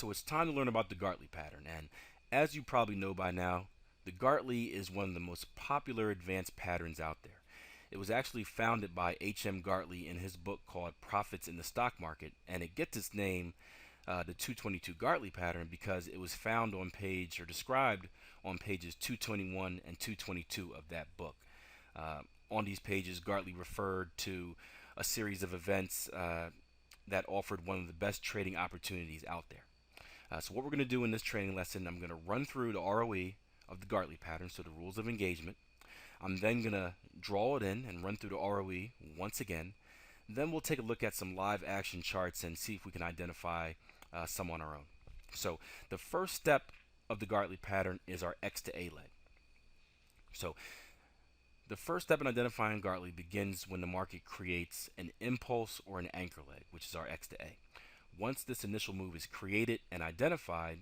So it's time to learn about the Gartley pattern, and as you probably know by now, the Gartley is one of the most popular advanced patterns out there. It was actually founded by H.M. Gartley in his book called Profits in the Stock Market, and it gets its name, the 222 Gartley pattern, because it was found on page or described on pages 221 and 222 of that book. Uh, on these pages, Gartley referred to a series of events that offered one of the best trading opportunities out there. So what we're going to do in this training lesson, I'm going to run through the ROE of the Gartley pattern, so the rules of engagement. I'm then going to draw it in and run through the ROE once again. Then we'll take a look at some live action charts and see if we can identify some on our own. So the first step of the Gartley pattern is our X to A leg. So the first step in identifying Gartley begins when the market creates an impulse or an anchor leg, which is our X to A. Once this initial move is created and identified,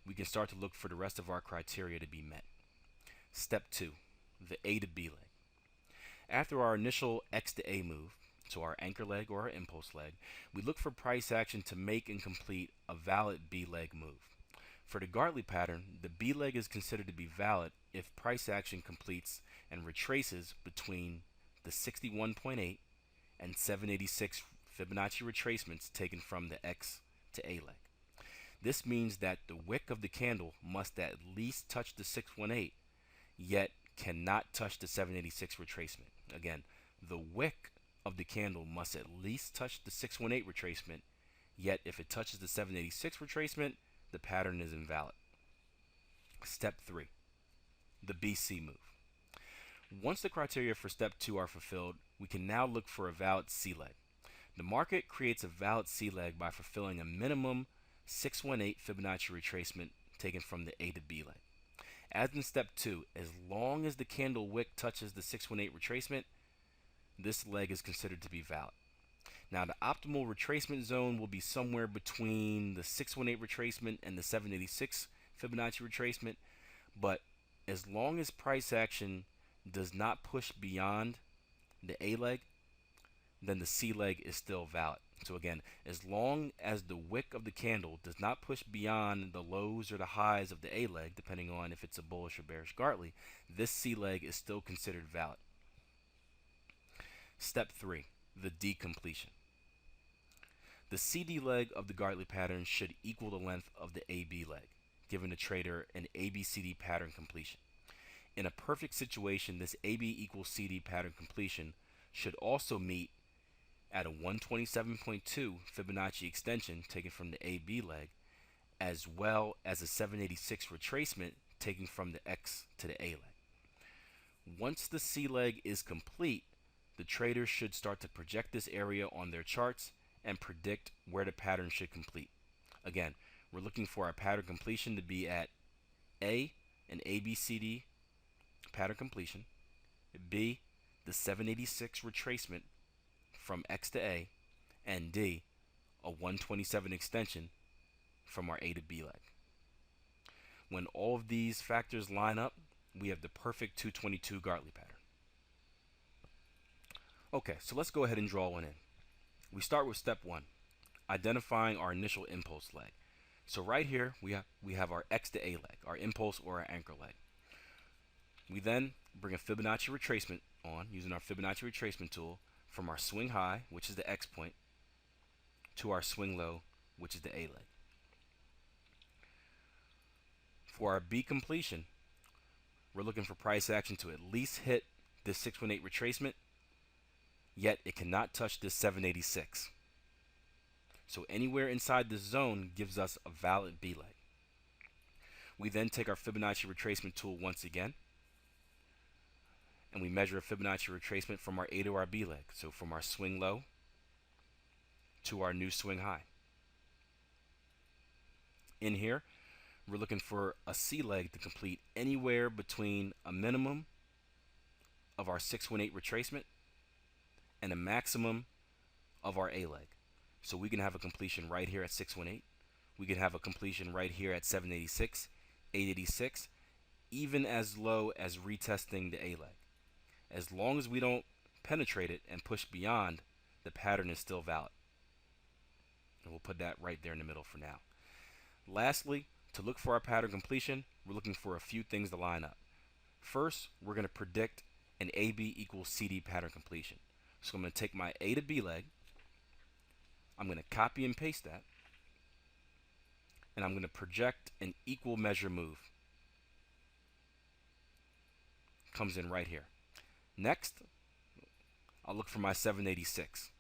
we can start to look for the rest of our criteria to be met. Step 2, the A to B leg. After our initial X to A move, so our anchor leg or our impulse leg, we look for price action to make and complete a valid B leg move. For the Gartley pattern, the B leg is considered to be valid if price action completes and retraces between the 61.8 and 786 Fibonacci retracements taken from the X to A leg. This means that the wick of the candle must at least touch the 618, yet cannot touch the 786 retracement. Again, the wick of the candle must at least touch the 618 retracement, yet if it touches the 786 retracement, the pattern is invalid. Step 3, the BC move. Once the criteria for step 2 are fulfilled, we can now look for a valid C leg. The market creates a valid C leg by fulfilling a minimum 618 Fibonacci retracement taken from the A to B leg. As in step 2, as long as the candle wick touches the 618 retracement, this leg is considered to be valid. Now the optimal retracement zone will be somewhere between the 618 retracement and the 786 Fibonacci retracement, but as long as price action does not push beyond the A leg, then the C leg is still valid. So again, as long as the wick of the candle does not push beyond the lows or the highs of the A leg, depending on if it's a bullish or bearish Gartley, this C leg is still considered valid. Step 3, the D completion. The CD leg of the Gartley pattern should equal the length of the AB leg, giving the trader an ABCD pattern completion. In a perfect situation, this AB equals CD pattern completion should also meet at a 127.2 Fibonacci extension taken from the AB leg, as well as a 786 retracement taken from the X to the A leg. Once the C leg is complete, the traders should start to project this area on their charts and predict where the pattern should complete. Again, we're looking for our pattern completion to be at A, an ABCD pattern completion, B, the 786 retracement from X to A, and D, a 127 extension from our A to B leg. When all of these factors line up, we have the perfect 222 Gartley pattern. Okay, so let's go ahead and draw one in. We start with step 1, identifying our initial impulse leg. So right here we have our X to A leg, our impulse or our anchor leg. We then bring a Fibonacci retracement on using our Fibonacci retracement tool from our swing high, which is the X point, to our swing low, which is the A leg. For our B completion, we're looking for price action to at least hit this 618 retracement, yet it cannot touch this 786. So anywhere inside this zone gives us a valid B leg. We then take our Fibonacci retracement tool once again, and we measure a Fibonacci retracement from our A to our B leg. So from our swing low to our new swing high. In here, we're looking for a C leg to complete anywhere between a minimum of our 618 retracement and a maximum of our A leg. So we can have a completion right here at 618. We can have a completion right here at 786, 886, even as low as retesting the A leg. As long as we don't penetrate it and push beyond, the pattern is still valid. And we'll put that right there in the middle for now. Lastly, to look for our pattern completion, we're looking for a few things to line up. First, we're going to predict an AB equals CD pattern completion. So I'm going to take my A to B leg, I'm going to copy and paste that, and I'm going to project an equal measure move. Comes in right here. Next, I'll look for my 786.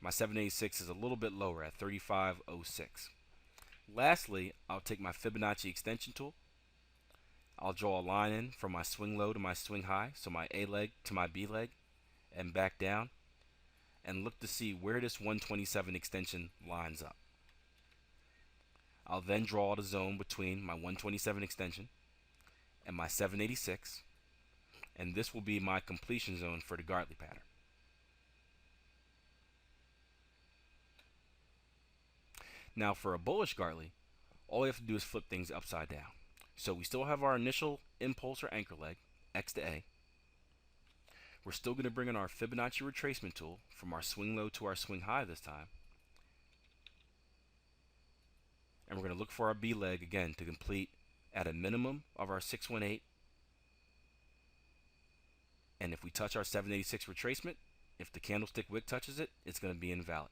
My 786 is a little bit lower at 3506. Lastly, I'll take my Fibonacci extension tool. I'll draw a line in from my swing low to my swing high, so my A leg to my B leg, and back down, and look to see where this 127 extension lines up. I'll then draw the zone between my 127 extension and my 786, and this will be my completion zone for the Gartley pattern. Now for a bullish Gartley, all we have to do is flip things upside down. So we still have our initial impulse or anchor leg, X to A. We're still going to bring in our Fibonacci retracement tool from our swing low to our swing high this time. And we're going to look for our B leg again to complete at a minimum of our 618. And if we touch our 786 retracement, if the candlestick wick touches it, it's going to be invalid.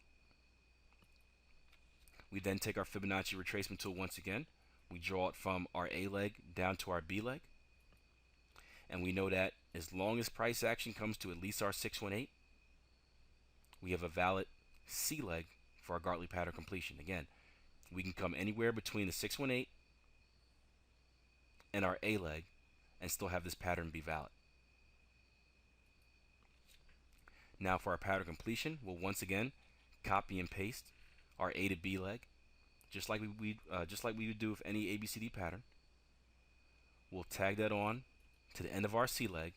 We then take our Fibonacci retracement tool once again. We draw it from our A leg down to our B leg. And we know that as long as price action comes to at least our 618, we have a valid C leg for our Gartley pattern completion. Again, we can come anywhere between the 618 and our A leg and still have this pattern be valid. Now for our pattern completion, we'll once again copy and paste our A to B leg, just like we would do with any ABCD pattern. We'll tag that on to the end of our C leg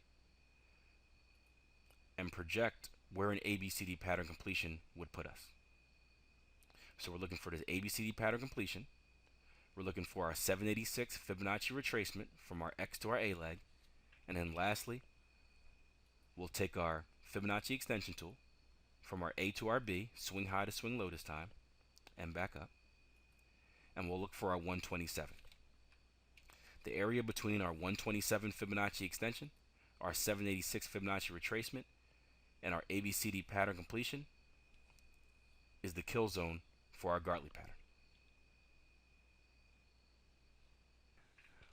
and project where an ABCD pattern completion would put us. So we're looking for this ABCD pattern completion. We're looking for our 786 Fibonacci retracement from our X to our A leg. And then lastly, we'll take our Fibonacci extension tool from our A to our B, swing high to swing low this time, and back up. And we'll look for our 127. The area between our 127 Fibonacci extension, our 786 Fibonacci retracement, and our ABCD pattern completion is the kill zone for our Gartley pattern.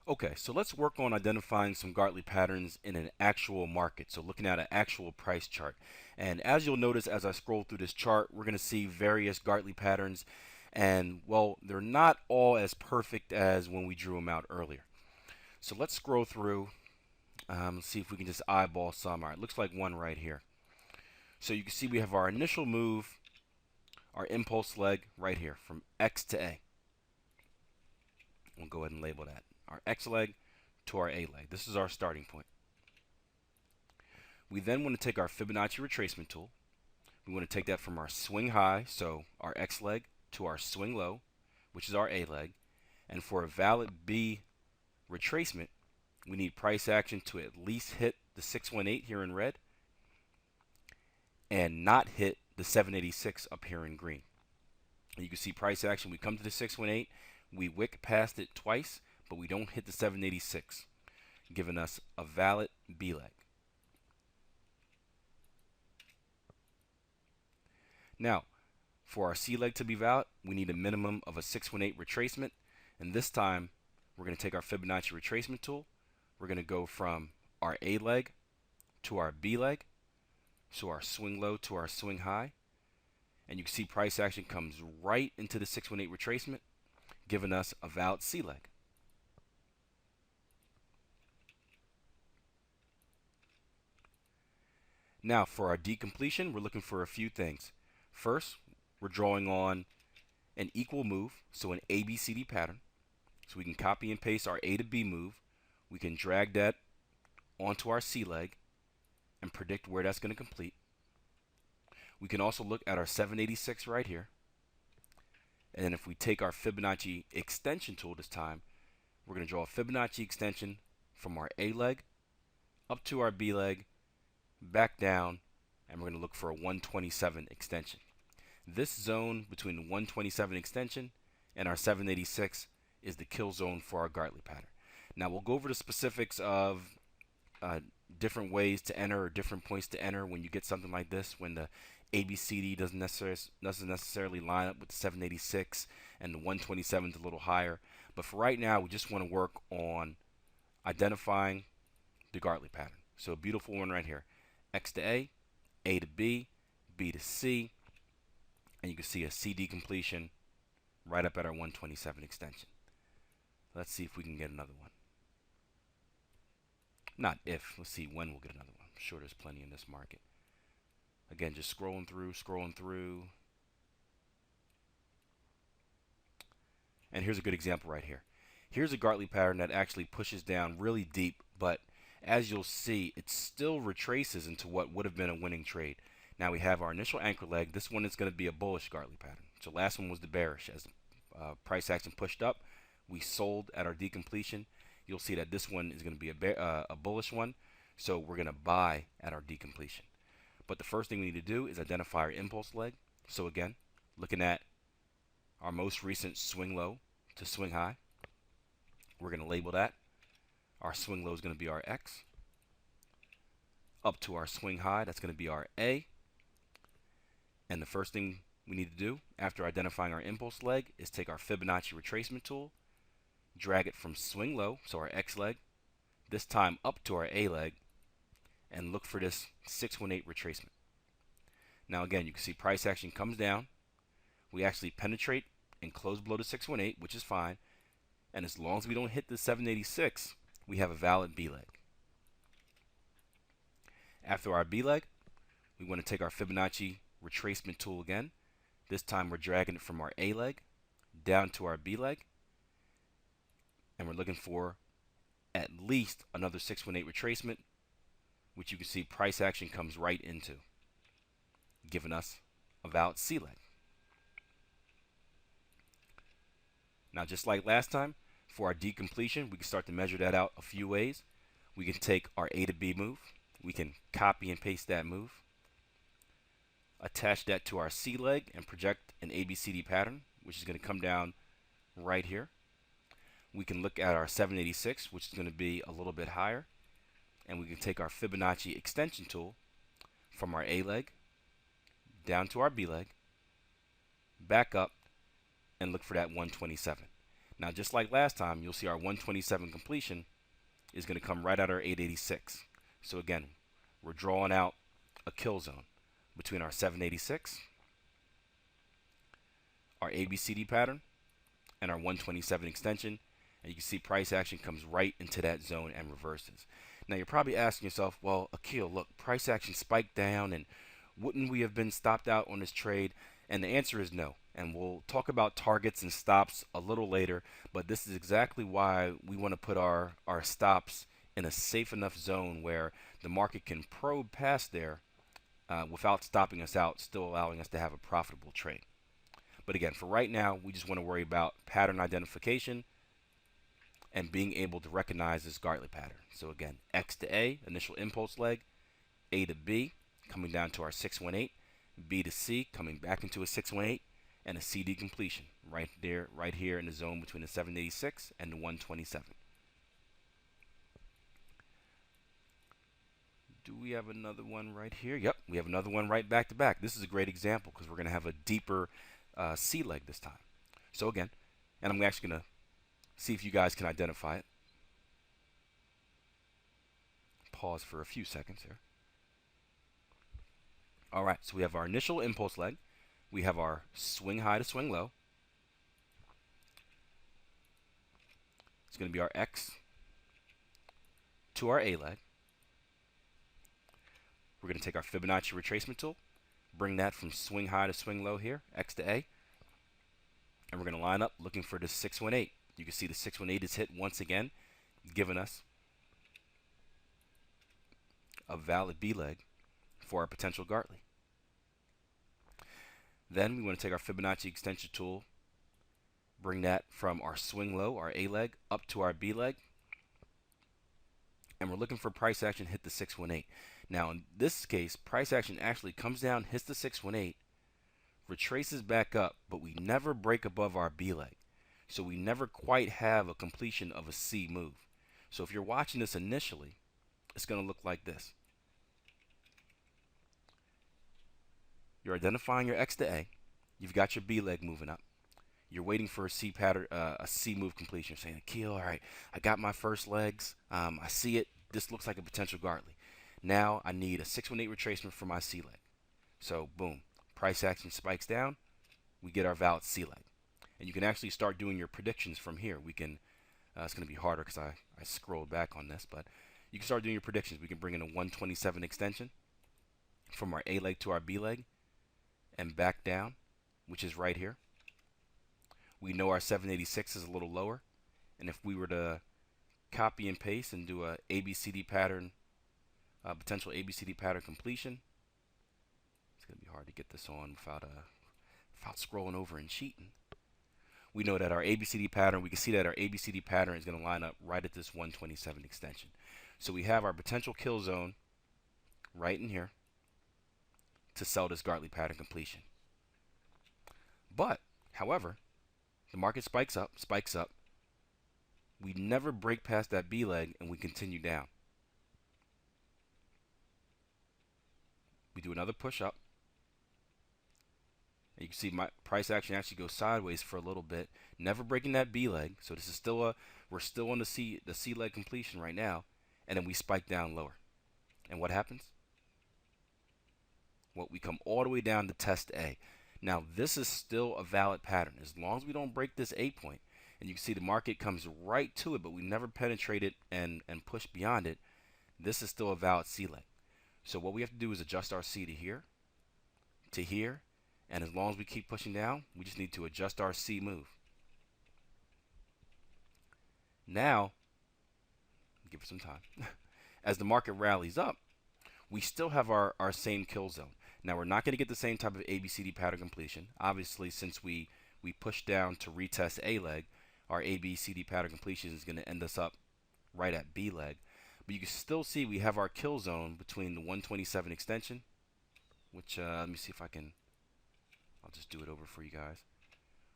Okay, so let's work on identifying some Gartley patterns in an actual market. So looking at an actual price chart. And as you'll notice as I scroll through this chart, we're going to see various Gartley patterns. And well, they're not all as perfect as when we drew them out earlier. So let's scroll through. Let's see if we can just eyeball some. All right, looks like one right here. So you can see we have our initial move, our impulse leg right here from X to A. We'll go ahead and label that. Our X leg to our A leg. This is our starting point. We then want to take our Fibonacci retracement tool. We want to take that from our swing high, so our X leg, to our swing low, which is our A leg. And for a valid B retracement, we need price action to at least hit the 618 here in red and not hit the 786 up here in green. And you can see price action, we come to the 618, we wick past it twice, but we don't hit the 786, giving us a valid B leg. Now, for our C leg to be valid, we need a minimum of a 618 retracement, and this time we're going to take our Fibonacci retracement tool. We're going to go from our A leg to our B leg, so our swing low to our swing high, and you can see price action comes right into the 618 retracement, giving us a valid C leg. Now for our D completion, we're looking for a few things. First, we're drawing on an equal move, so an ABCD pattern. So we can copy and paste our A to B move. We can drag that onto our C leg and predict where that's going to complete. We can also look at our 786 right here. And then if we take our Fibonacci extension tool this time, we're going to draw a Fibonacci extension from our A leg up to our B leg, back down, and we're going to look for a 127 extension. This zone between the 127 extension and our 786 is the kill zone for our Gartley pattern. Now we'll go over the specifics of uh, different ways to enter or different points to enter when you get something like this, when the ABCD doesn't necessarily line up with the 786 and the 127 is a little higher. But for right now, we just want to work on identifying the Gartley pattern. So a beautiful one right here. X to A to B, B to C, and you can see a CD completion right up at our 127 extension. Let's see if we can get another one. Not if, let's see when we'll get another one. I'm sure there's plenty in this market. Again, just scrolling through. And here's a good example right here. Here's a Gartley pattern that actually pushes down really deep, but as you'll see, it still retraces into what would have been a winning trade. Now we have our initial anchor leg. This one is going to be a bullish Gartley pattern. So last one was the bearish. As price action pushed up, we sold at our decompletion. You'll see that this one is going to be a bullish one. So we're going to buy at our decompletion. But the first thing we need to do is identify our impulse leg. So again, looking at our most recent swing low to swing high, we're going to label that. Our swing low is going to be our X. Up to our swing high, that's going to be our A. And the first thing we need to do after identifying our impulse leg is take our Fibonacci retracement tool, drag it from swing low, so our X leg, this time up to our A leg, and look for this 618 retracement. Now again, you can see price action comes down. We actually penetrate and close below the 618, which is fine. And as long as we don't hit the 786, we have a valid B leg. After our B leg, we want to take our Fibonacci retracement tool again. This time we're dragging it from our A leg down to our B leg. And we're looking for at least another 618 retracement, which you can see price action comes right into, giving us a valid C leg. Now, just like last time, for our decompletion, we can start to measure that out a few ways. We can take our A to B move. We can copy and paste that move, attach that to our C leg, and project an ABCD pattern, which is going to come down right here. We can look at our 786, which is going to be a little bit higher, and we can take our Fibonacci extension tool from our A leg down to our B leg, back up, and look for that 127. Now, just like last time, you'll see our 127 completion is going to come right at our 886. So again, we're drawing out a kill zone between our 786, our ABCD pattern, and our 127 extension. And you can see price action comes right into that zone and reverses. Now, you're probably asking yourself, well, Akil, look, price action spiked down, and wouldn't we have been stopped out on this trade? And the answer is no. And we'll talk about targets and stops a little later, but this is exactly why we want to put our stops in a safe enough zone where the market can probe past there without stopping us out, still allowing us to have a profitable trade. But again, for right now, we just want to worry about pattern identification and being able to recognize this Gartley pattern. So again, X to A, initial impulse leg, A to B, coming down to our 618, B to C, coming back into a 618, and a CD completion right there, right here in the zone between the 786 and the 127. Do we have another one right here? Yep, we have another one right back to back. This is a great example because we're going to have a deeper C leg this time. So again, and I'm actually going to see if you guys can identify it. Pause for a few seconds here. All right, so we have our initial impulse leg. We have our swing high to swing low. It's going to be our X to our A leg. We're going to take our Fibonacci retracement tool, bring that from swing high to swing low here, X to A, and we're going to line up looking for the 618. You can see the 618 is hit once again, giving us a valid B leg for our potential Gartley. Then we want to take our Fibonacci extension tool, bring that from our swing low, our A leg, up to our B leg, and we're looking for price action hit the 618. Now in this case, price action actually comes down, hits the 618, retraces back up, but we never break above our B leg. So we never quite have a completion of a C move. So if you're watching this initially, it's going to look like this. You're identifying your X to A. You've got your B leg moving up. You're waiting for a C pattern, a C move completion. You're saying, Akil, all right, I got my first legs. I see it. This looks like a potential Gartley. Now I need a 618 retracement for my C leg. So boom, price action spikes down. We get our valid C leg. And you can actually start doing your predictions from here. We can, it's going to be harder because I scrolled back on this, but you can start doing your predictions. We can bring in a 127 extension from our A leg to our B leg and back down, which is right here. We know our 786 is a little lower, and if we were to copy and paste and do a ABCD pattern, potential ABCD pattern completion, it's going to be hard to get this on without scrolling over and cheating. We know that our ABCD pattern, we can see that our ABCD pattern is going to line up right at this 127 extension. So we have our potential kill zone right in here to sell this Gartley pattern completion. But, however, the market spikes up. We never break past that B leg and we continue down. We do another push up. And you can see my price action actually goes sideways for a little bit, never breaking that B leg. So this is still we're still on the C leg completion right now, and then we spike down lower. And what happens? Well, we come all the way down to test A. Now this is still a valid pattern as long as we don't break this A point. And you can see the market comes right to it, but we never penetrate it and push beyond it. This is still a valid C leg. So what we have to do is adjust our C to here, and as long as we keep pushing down, we just need to adjust our C move. Now, give it some time. As the market rallies up, we still have our same kill zone. Now, we're not going to get the same type of ABCD pattern completion. Obviously, since we push down to retest A leg, our ABCD pattern completion is going to end us up right at B leg. But you can still see we have our kill zone between the 127 extension, which, let me see if I can, I'll just do it over for you guys.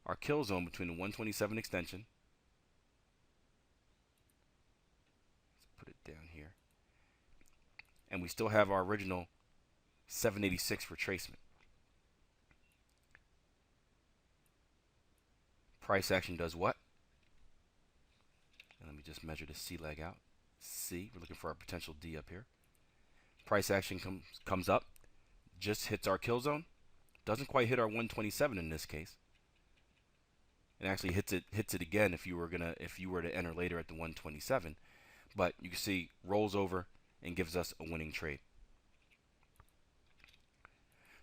Our kill zone between the 127 extension, let's put it down here, and we still have our original 786 retracement. Price action does what? And let me just measure the C leg out. C, we're looking for our potential D up here. Price action comes up, just hits our kill zone. Doesn't quite hit our 127 in this case. It actually hits it again if you were to enter later at the 127. But you can see rolls over and gives us a winning trade.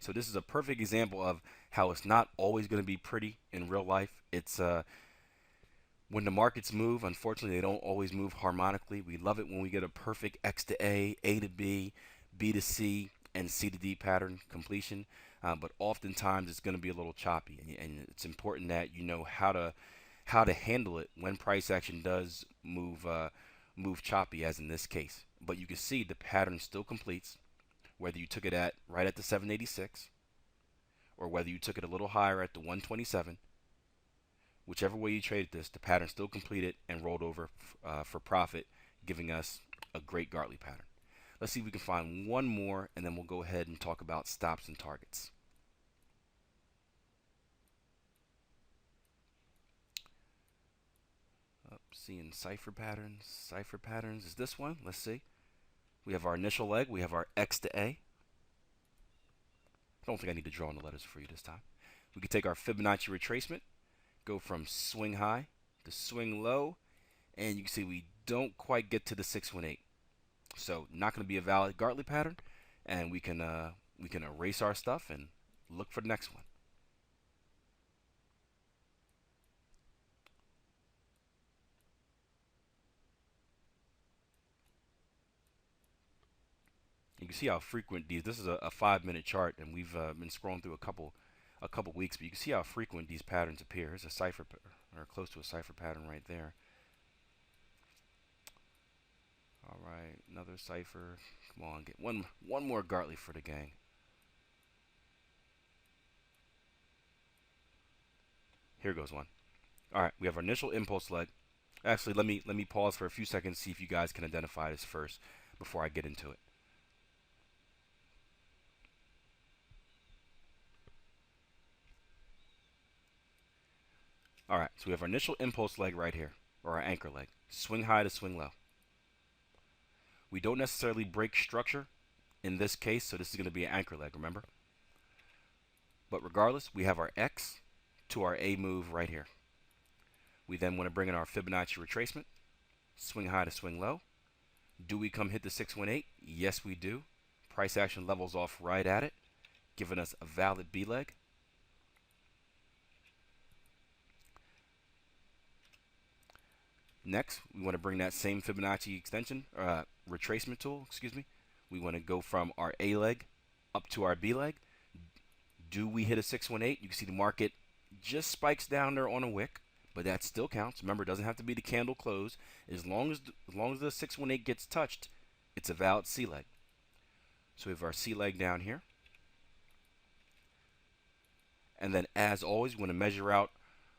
So this is a perfect example of how it's not always going to be pretty in real life. It's when the markets move, unfortunately, they don't always move harmonically. We love it when we get a perfect X to A to B, B to C, and C to D pattern completion. But oftentimes it's going to be a little choppy, and it's important that you know how to handle it when price action does move choppy, as in this case. But you can see the pattern still completes, whether you took it right at the 786, or whether you took it a little higher at the 127. Whichever way you traded this, the pattern still completed and rolled over for profit, giving us a great Gartley pattern. Let's see if we can find one more, and then we'll go ahead and talk about stops and targets. Seeing cipher patterns. Cipher patterns is this one. Let's see. We have our initial leg. We have our X to A. I don't think I need to draw in the letters for you this time. We can take our Fibonacci retracement, go from swing high to swing low, and you can see we don't quite get to the 618. So not going to be a valid Gartley pattern, and we can erase our stuff and look for the next one. You can see how frequent these. This is a 5-minute chart, and we've been scrolling through a couple weeks, but you can see how frequent these patterns appear. There's a cipher, or close to a cipher pattern right there. All right, another cipher. Come on, get one more Gartley for the gang. Here goes one. All right, we have our initial impulse leg. Actually, let me pause for a few seconds, see if you guys can identify this first before I get into it. All right, so we have our initial impulse leg right here, or our anchor leg. Swing high to swing low. We don't necessarily break structure in this case, so this is going to be an anchor leg, remember? But regardless, we have our X to our A move right here. We then want to bring in our Fibonacci retracement, swing high to swing low. Do we come hit the 618? Yes, we do. Price action levels off right at it, giving us a valid B leg. Next, we want to bring that same Fibonacci extension, retracement tool, excuse me. We want to go from our A leg up to our B leg. Do we hit a 618? You can see the market just spikes down there on a wick, but that still counts. Remember, it doesn't have to be the candle close. As long as the 618 gets touched, it's a valid C leg. So we have our C leg down here. And then, as always, we want to measure out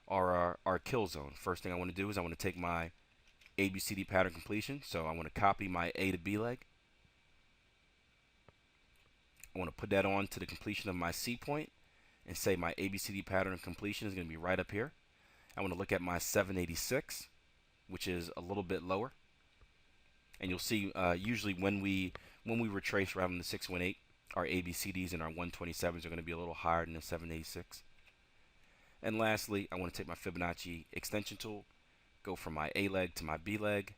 our kill zone. First thing I want to do is I want to take my ABCD pattern completion. So I want to copy my A to B leg. I want to put that on to the completion of my C point and say my ABCD pattern completion is going to be right up here. I want to look at my 786, which is a little bit lower. And you'll see usually when we retrace rather than the 618, our ABCDs and our 127s are going to be a little higher than the 786. And lastly, I want to take my Fibonacci extension tool, go from my A leg to my B leg,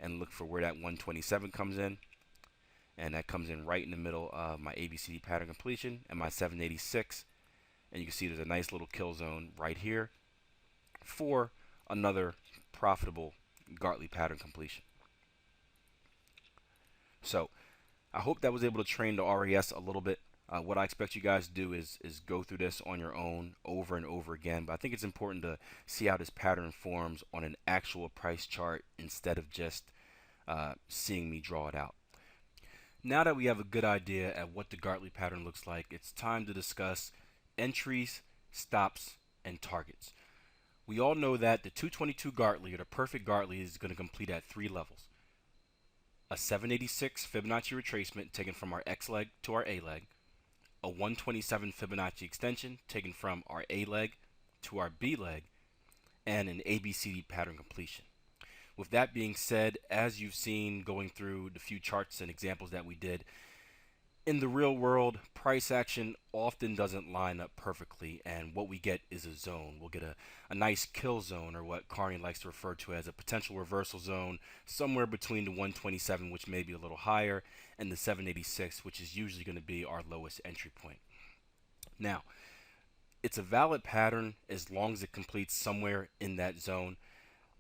and look for where that 127 comes in. And that comes in right in the middle of my ABCD pattern completion and my 786. And you can see there's a nice little kill zone right here for another profitable Gartley pattern completion. So I hope that was able to train the RAS a little bit. What I expect you guys to do is go through this on your own over and over again. But I think it's important to see how this pattern forms on an actual price chart instead of just seeing me draw it out. Now that we have a good idea at what the Gartley pattern looks like, it's time to discuss entries, stops, and targets. We all know that the 222 Gartley, or the perfect Gartley, is going to complete at 3 levels. A 786 Fibonacci retracement taken from our X leg to our A leg, a 127 Fibonacci extension taken from our A leg to our B leg, and an ABCD pattern completion. With that being said, as you've seen going through the few charts and examples that we did, in the real world, price action often doesn't line up perfectly, and what we get is a zone. We'll get a nice kill zone, or what Carney likes to refer to as a potential reversal zone, somewhere between the 127, which may be a little higher, and the 786, which is usually going to be our lowest entry point. Now, it's a valid pattern as long as it completes somewhere in that zone.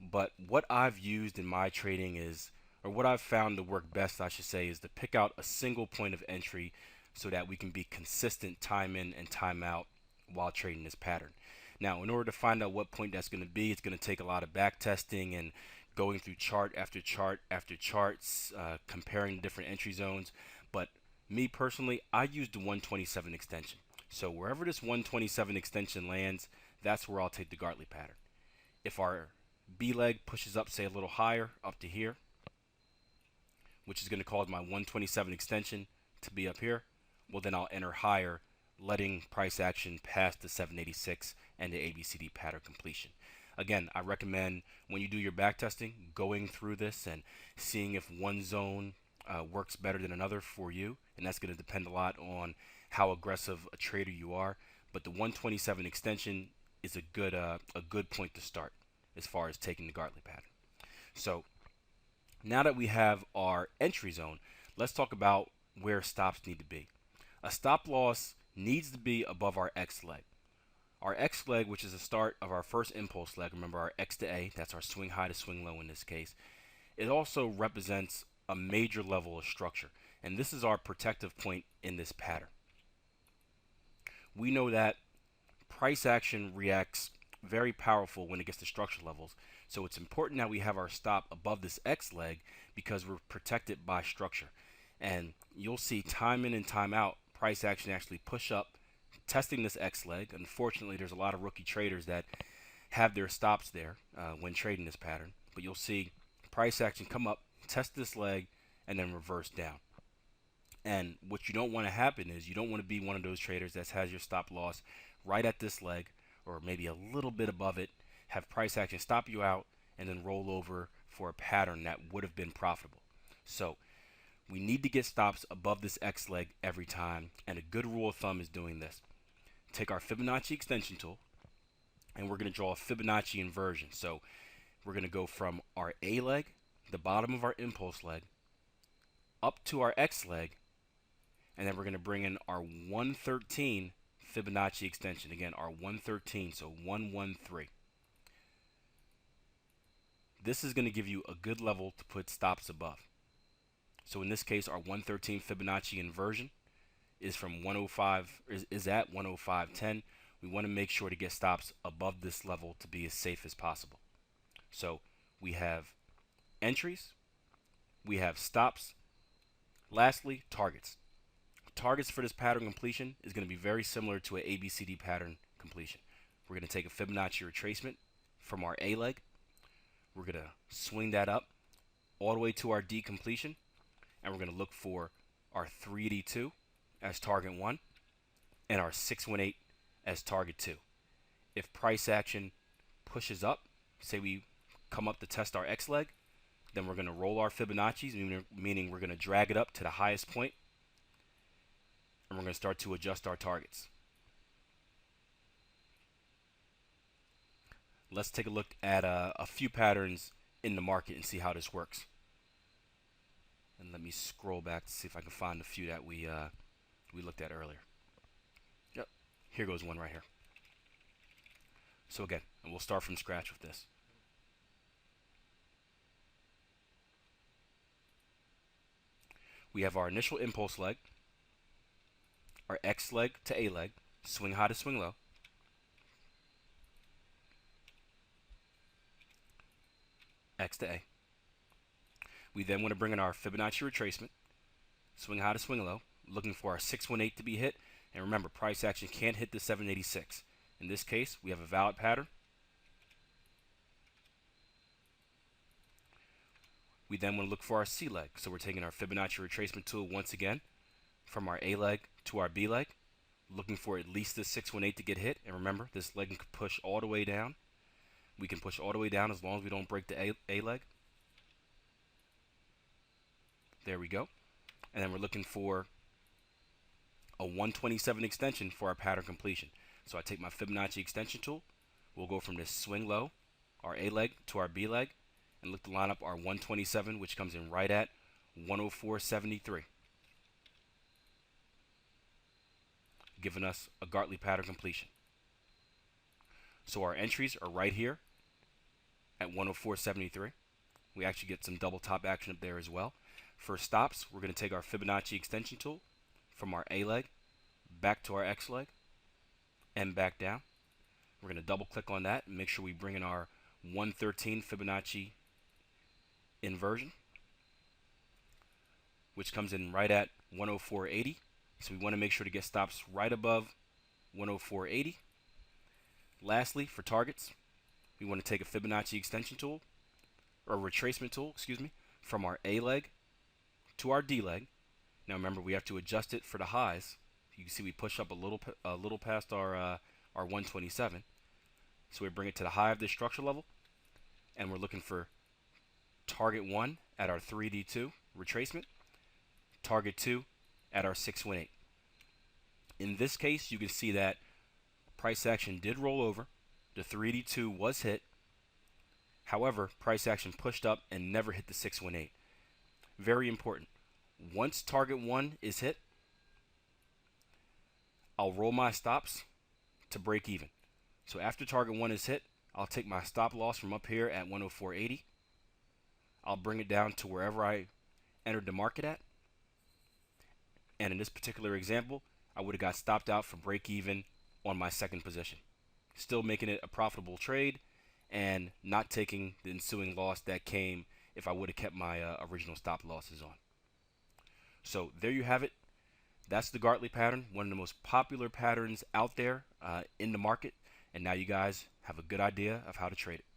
But what I've used in my trading is, or what I've found to work best, I should say, is to pick out a single point of entry so that we can be consistent time in and time out while trading this pattern. Now, in order to find out what point that's going to be, it's going to take a lot of back testing and going through chart after chart after charts, comparing different entry zones. But me personally, I use the 127 extension. So wherever this 127 extension lands, that's where I'll take the Gartley pattern. If our B leg pushes up, say a little higher, up to here, which is going to cause my 127 extension to be up here, well then I'll enter higher, letting price action pass the 786 and the ABCD pattern completion. Again, I recommend when you do your back testing, going through this and seeing if one zone works better than another for you, and that's going to depend a lot on how aggressive a trader you are. But the 127 extension is a good point to start as far as taking the Gartley pattern. So now that we have our entry zone, let's talk about where stops need to be. A stop loss needs to be above our X leg. Our X leg, which is the start of our first impulse leg, remember our X to A, that's our swing high to swing low in this case. It also represents a major level of structure, and this is our protective point in this pattern. We know that price action reacts very powerful when it gets to structure levels. So it's important that we have our stop above this X leg because we're protected by structure. And you'll see time in and time out, price action actually push up, testing this X leg. Unfortunately, there's a lot of rookie traders that have their stops there when trading this pattern, but you'll see price action come up, test this leg, and then reverse down. And what you don't want to happen is you don't want to be one of those traders that has your stop loss right at this leg or maybe a little bit above it, have price action stop you out, and then roll over for a pattern that would have been profitable. So we need to get stops above this X leg every time, and a good rule of thumb is doing this. Take our Fibonacci extension tool, and we're going to draw a Fibonacci inversion. So we're going to go from our A leg, the bottom of our impulse leg, up to our X leg, and then we're going to bring in our 113 Fibonacci extension. Again, our 113, so 113. This is going to give you a good level to put stops above. So in this case, our 113 Fibonacci inversion is from 105, is at 105.10. We want to make sure to get stops above this level to be as safe as possible. So we have entries, we have stops, lastly, targets. Targets for this pattern completion is going to be very similar to an ABCD pattern completion. We're going to take a Fibonacci retracement from our A leg. We're going to swing that up all the way to our D completion, and we're going to look for our 382 as target 1 and our 618 as target 2. If price action pushes up, say we come up to test our X leg, then we're going to roll our Fibonacci's, meaning we're going to drag it up to the highest point, and we're going to start to adjust our targets. Let's take a look at a few patterns in the market and see how this works. And let me scroll back to see if I can find a few that we looked at earlier. Yep, here goes one right here. So again, and we'll start from scratch with this. We have our initial impulse leg, our X leg to A leg, swing high to swing low. X to A. We then want to bring in our Fibonacci retracement, swing high to swing low, looking for our 618 to be hit. And remember, price action can't hit the 786. In this case, we have a valid pattern. We then want to look for our C leg. So we're taking our Fibonacci retracement tool once again from our A leg to our B leg, looking for at least the 618 to get hit. And remember, this leg can push all the way down. We can push all the way down as long as we don't break the A leg. There we go. And then we're looking for a 127 extension for our pattern completion. So I take my Fibonacci extension tool. We'll go from this swing low, our A leg, to our B leg, and look to line up our 127, which comes in right at 104.73, giving us a Gartley pattern completion. So our entries are right here at 104.73. We actually get some double top action up there as well. For stops, we're going to take our Fibonacci extension tool from our A leg back to our X leg and back down. We're going to double click on that and make sure we bring in our 113 Fibonacci inversion, which comes in right at 104.80. So we want to make sure to get stops right above 104.80. Lastly, for targets, we want to take a Fibonacci extension tool, or retracement tool, excuse me, from our A leg to our D leg. Now remember, we have to adjust it for the highs. You can see we push up a little past our 127. So we bring it to the high of this structure level, and we're looking for target 1 at our 3D2 retracement, target 2 at our 618. In this case, you can see that price action did roll over. The 3D2 was hit. However, price action pushed up and never hit the 618. Very important. Once target 1 is hit, I'll roll my stops to break even. So after target 1 is hit, I'll take my stop loss from up here at 104.80. I'll bring it down to wherever I entered the market at. And in this particular example, I would have got stopped out for break even on my second position. Still making it a profitable trade and not taking the ensuing loss that came if I would have kept my original stop losses on. So there you have it. That's the Gartley pattern, one of the most popular patterns out there in the market. And now you guys have a good idea of how to trade it.